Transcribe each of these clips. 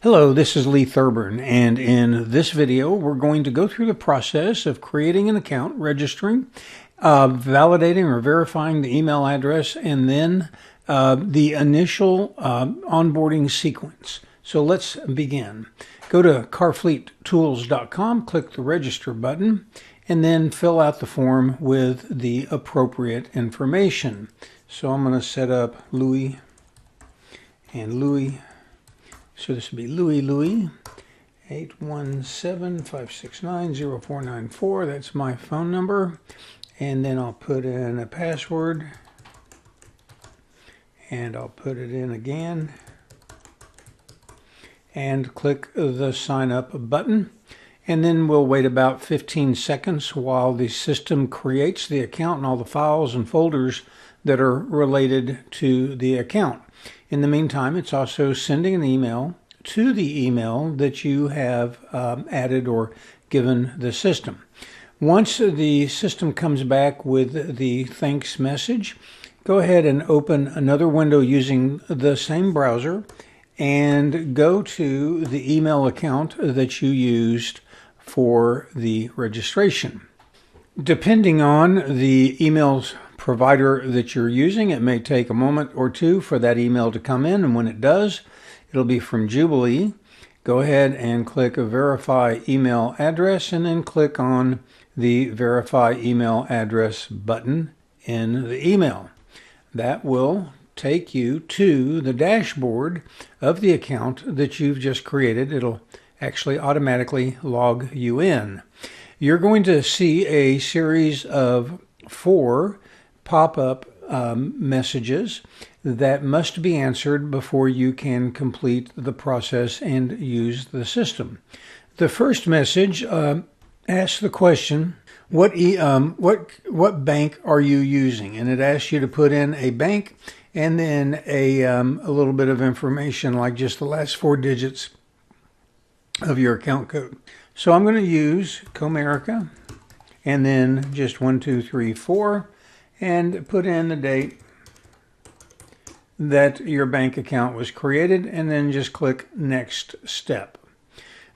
Hello, this is Lee Thurburn, and in this video we're going to go through the process of creating an account, registering, validating or verifying the email address, and then the initial onboarding sequence. So let's begin. Go to carFleetTools.com, click the register button, and then fill out the form with the appropriate information. So I'm going to set up Louis and Louis. So this would be Louis 817-569-0494. That's my phone number. And then I'll put in a password. And I'll put it in again. And click the sign up button. And then we'll wait about 15 seconds while the system creates the account and all the files and folders that are related to the account. In the meantime, it's also sending an email to the email that you have added or given the system. Once the system comes back with the thanks message, go ahead and open another window using the same browser and go to the email account that you used for the registration. Depending on the email's provider that you're using, it may take a moment or two for that email to come in, and when it does, it'll be from Jubilee. Go ahead and click Verify Email Address, and then click on the Verify Email Address button in the email. That will take you to the dashboard of the account that you've just created. It'll actually automatically log you in. You're going to see a series of 4 pop-up messages that must be answered before you can complete the process and use the system. The first message asks the question, what bank are you using? And it asks you to put in a bank and then a little bit of information like just the last 4 digits of your account code. So I'm going to use Comerica and then just 1, 2, 3, 4 and put in the date that your bank account was created, and then just click Next Step.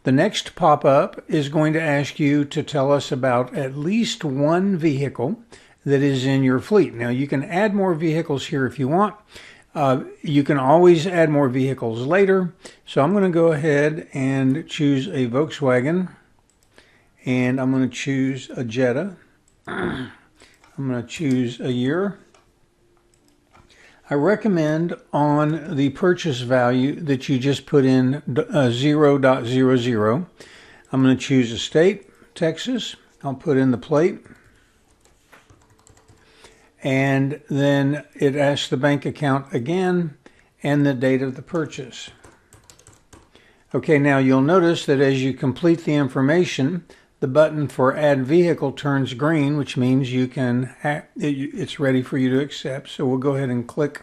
The next pop-up is going to ask you to tell us about at least 1 vehicle that is in your fleet. Now you can add more vehicles here if you want. You can always add more vehicles later. So I'm going to go ahead and choose a Volkswagen, and I'm going to choose a Jetta. I'm going to choose a year. I recommend on the purchase value that you just put in 0.00. I'm going to choose a state, Texas. I'll put in the plate. And then it asks the bank account again and the date of the purchase. Okay, now you'll notice that as you complete the information, the button for Add Vehicle turns green, which means you can it's ready for you to accept. So we'll go ahead and click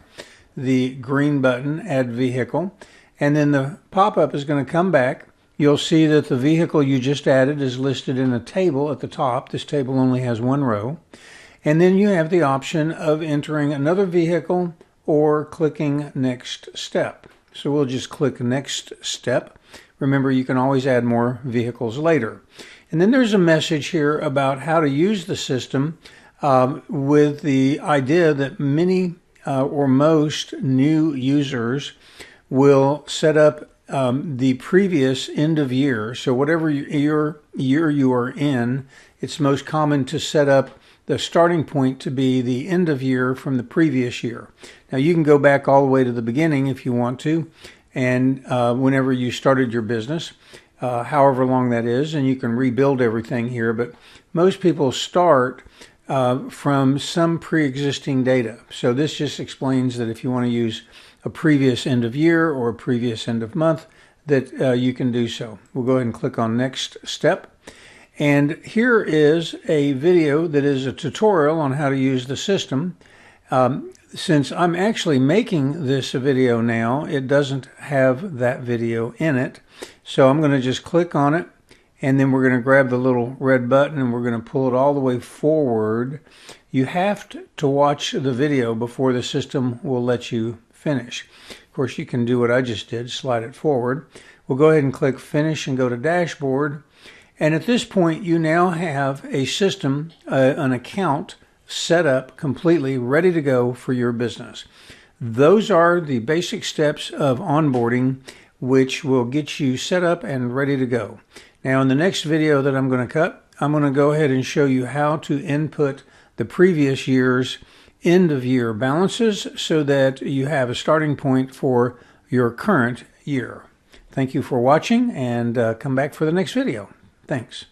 the green button, Add Vehicle, and then the pop-up is going to come back. You'll see that the vehicle you just added is listed in a table at the top. This table only has 1 row. And then you have the option of entering another vehicle or clicking Next Step. So we'll just click Next Step. Remember, you can always add more vehicles later. And then there's a message here about how to use the system with the idea that many or most new users will set up the previous end of year. So whatever year you are in, it's most common to set up the starting point to be the end of year from the previous year. Now you can go back all the way to the beginning if you want to, and whenever you started your business, however long that is, and you can rebuild everything here, but most people start from some pre-existing data. So this just explains that if you want to use a previous end of year or a previous end of month, that you can do so. We'll go ahead and click on Next Step. And here is a video that is a tutorial on how to use the system. Since I'm actually making this video now, it doesn't have that video in it. So I'm going to just click on it, and then we're going to grab the little red button and we're going to pull it all the way forward. You have to watch the video before the system will let you Finish. Of course, you can do what I just did, slide it forward. We'll go ahead and click Finish and go to Dashboard. And at this point, you now have a system, an account set up completely ready to go for your business. Those are the basic steps of onboarding, which will get you set up and ready to go. Now, in the next video that I'm going to cut, I'm going to go ahead and show you how to input the previous year's end of year balances so that you have a starting point for your current year. Thank you for watching, and come back for the next video. Thanks.